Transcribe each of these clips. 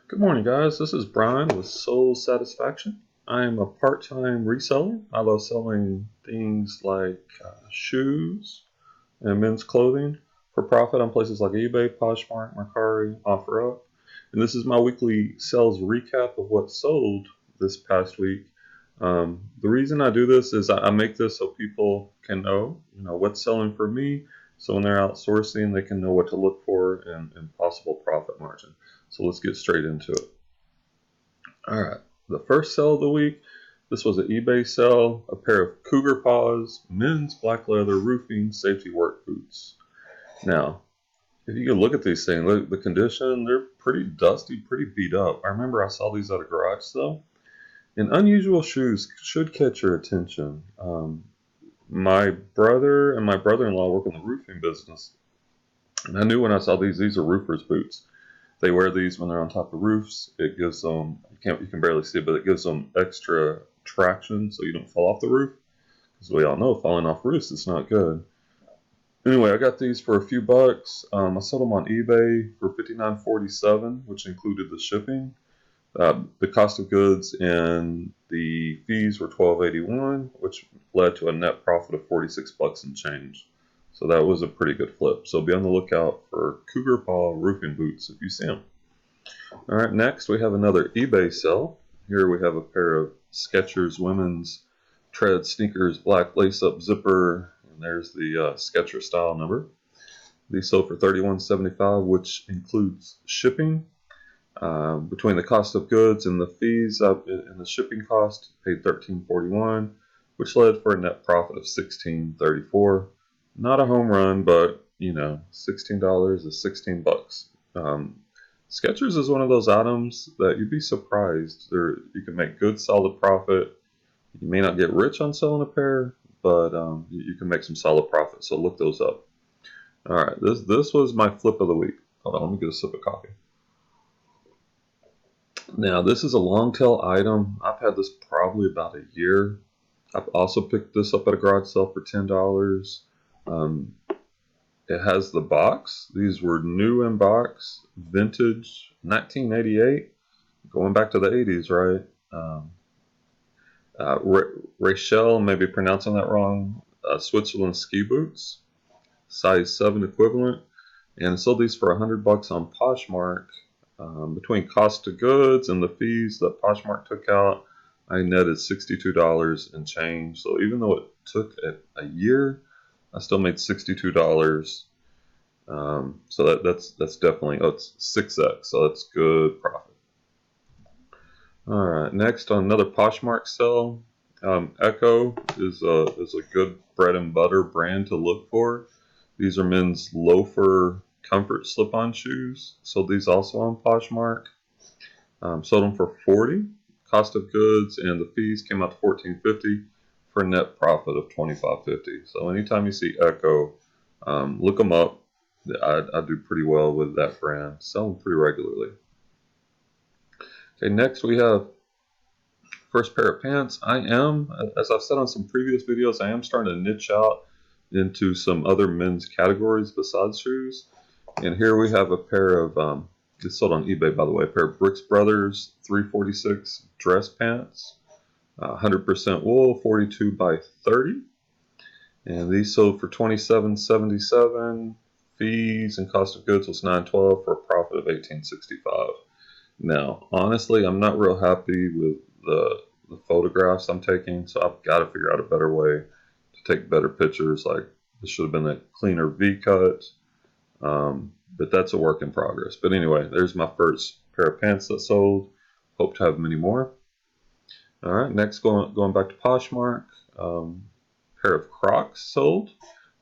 Good morning, guys. This is Brian with Soul Satisfaction. I am a part-time reseller. I love selling things like shoes and men's clothing for profit on places like eBay, Poshmark, Mercari, OfferUp. And this is my weekly sales recap of what sold this past week. The reason I do this is I make this so people can know, what's selling for me. So when they're outsourcing, they can know what to look for and possible profit margin. So let's get straight into it. All right, the first sale of the week. This was an eBay sale, a pair of Cougar Paws men's black leather roofing safety work boots. Now, if you can look at these things, look the condition, they're pretty dusty, pretty beat up. I remember I saw these at a garage sale. And unusual shoes should catch your attention. My brother and my brother-in-law work in the roofing business. And I knew when I saw these are roofers' boots. They wear these when they're on top of roofs. It gives them, you can barely see it, but it gives them extra traction so you don't fall off the roof. Because we all know falling off roofs is not good. Anyway, I got these for a few bucks. I sold them on eBay for $59.47, which included the shipping. The cost of goods and the fees were $12.81, which led to a net profit of $46 and change. So that was a pretty good flip. So be on the lookout for Cougar Paw roofing boots if you see them. All right, next we have another eBay sale. Here we have a pair of Skechers women's tread sneakers, black lace-up zipper, and there's the Skechers style number. These sold for $31.75, which includes shipping. Between the cost of goods and the fees and the shipping cost, paid $13.41, which led for a net profit of $16.34. Not a home run, but $16 is $16. Skechers is one of those items that you'd be surprised. You can make good, solid profit. You may not get rich on selling a pair, but you can make some solid profit. So look those up. All right, this was my flip of the week. Hold on, let me get a sip of coffee. Now, this is a long tail item. I've had this probably about a year. I've also picked this up at a garage sale for $10. It has the box. These were new in box, vintage, 1988, going back to the 80s, right? Rachel, maybe pronouncing that wrong, Switzerland ski boots, size 7 equivalent, and sold these for $100 on Poshmark. Between cost of goods and the fees that Poshmark took out, I netted $62 and change. So even though it took a year, I still made $62. So that's definitely, it's 6x, so that's good profit. All right, next on another Poshmark sale. Echo is a good bread and butter brand to look for. These are men's loafer comfort slip-on shoes. Sold these also on Poshmark. Sold them for $40. Cost of goods and the fees came out to $14.50 for a net profit of $25.50. So anytime you see Echo, look them up. I do pretty well with that brand. Sell them pretty regularly. Okay, next we have first pair of pants. As I've said on some previous videos, I am starting to niche out into some other men's categories besides shoes. And here we have a pair of, it's sold on eBay by the way, a pair of Brooks Brothers 346 dress pants. 100% wool, 42 by 30. And these sold for $27.77. Fees and cost of goods was $9.12 for a profit of $18.65. Now, honestly, I'm not real happy with the photographs I'm taking, so I've got to figure out a better way to take better pictures. Like, this should have been a cleaner V-cut, but that's a work in progress. But anyway, there's my first pair of pants that sold. Hope to have many more. All right, next going back to Poshmark, pair of Crocs sold.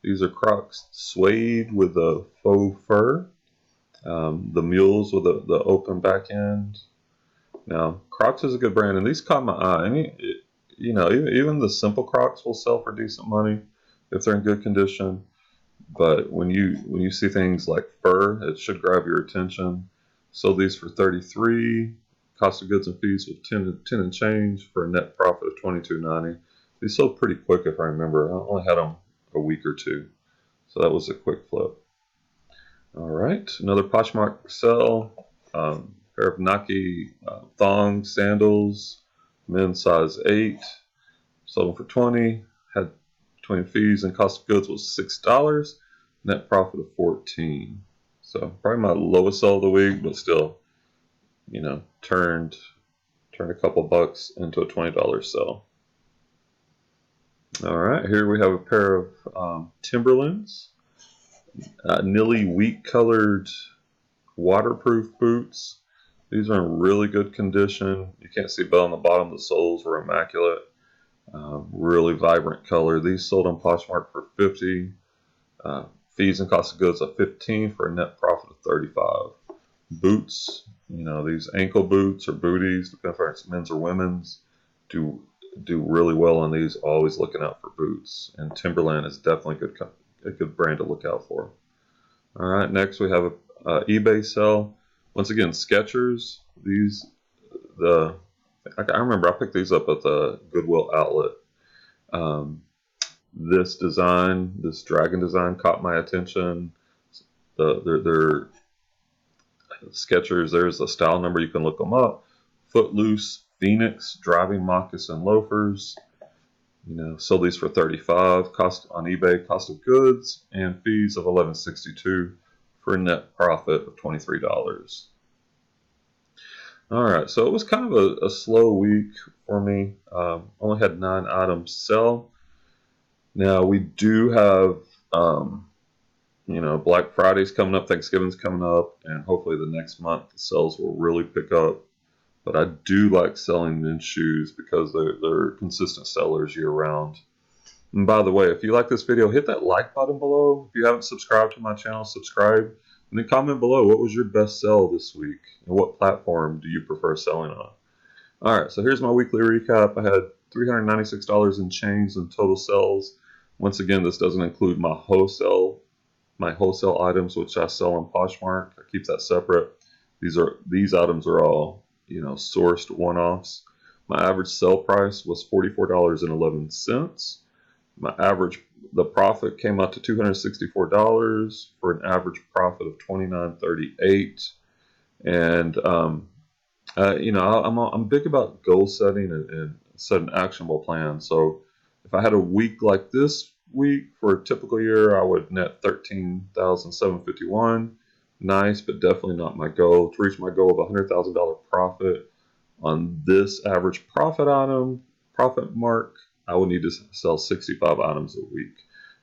These are Crocs suede with a faux fur. The mules with the open back end. Now, Crocs is a good brand, and these caught my eye. Even the simple Crocs will sell for decent money if they're in good condition. But when you see things like fur, it should grab your attention. Sold these for $33. Cost of goods and fees was 10 and change for a net profit of $22.90. These sold pretty quick if I remember. I only had them a week or two, so that was a quick flip. All right, another Poshmark sale. pair of Nike thong sandals, men's size 8. Sold them for 20. Had between fees and cost of goods was $6. Net profit of 14. So probably my lowest sell of the week, but still, you know, turned a couple bucks into a $20 sell. All right, here we have a pair of Timberlands, Nilly wheat colored waterproof boots. These are in really good condition. You can't see bell on the bottom. The soles were immaculate. Really vibrant color. These sold on Poshmark for 50. Fees and cost of goods of 15 for a net profit of 35. Boots, you know, these ankle boots or booties, depending if it's men's or women's, do really well on these. Always looking out for boots, and Timberland is definitely a good brand to look out for. All right, next we have a eBay sell. Once again, Skechers. These I remember I picked these up at the Goodwill outlet. This design, this dragon design, caught my attention. They're Skechers. There's a style number, you can look them up. Footloose Phoenix driving moccasin loafers. You know, sold these for 35. Cost on eBay, cost of goods and fees of $11.62 for a net profit of $23. All right, so it was kind of a slow week for me. Only had 9 items sell. Now we do have, you know, Black Friday's coming up, Thanksgiving's coming up, and hopefully the next month the sales will really pick up. But I do like selling men's shoes because they're consistent sellers year round. And by the way, if you like this video, hit that like button below. If you haven't subscribed to my channel, subscribe. And then comment below, what was your best sell this week? And what platform do you prefer selling on? Alright, so here's my weekly recap. I had $396 in change in total sales. Once again, this doesn't include my wholesale items, which I sell on Poshmark. I keep that separate. These items are all, you know, sourced one-offs. My average sell price was $44.11. The profit came out to $264 for an average profit of $29.38. And you know, I'm big about goal setting and setting actionable plans. So if I had a week like this week for a typical year, I would net $13,751. Nice, but definitely not my goal. To reach my goal of $100,000 profit on this average profit mark, I would need to sell 65 items a week.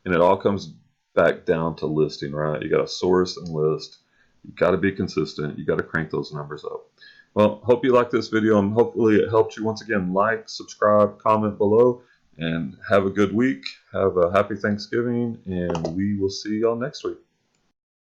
And it all comes back down to listing, right? You got to source and list. You got to be consistent. You got to crank those numbers up. Well, hope you liked this video, and hopefully it helped you. Once again, like, subscribe, comment below, and have a good week. Have a happy Thanksgiving, and we will see y'all next week.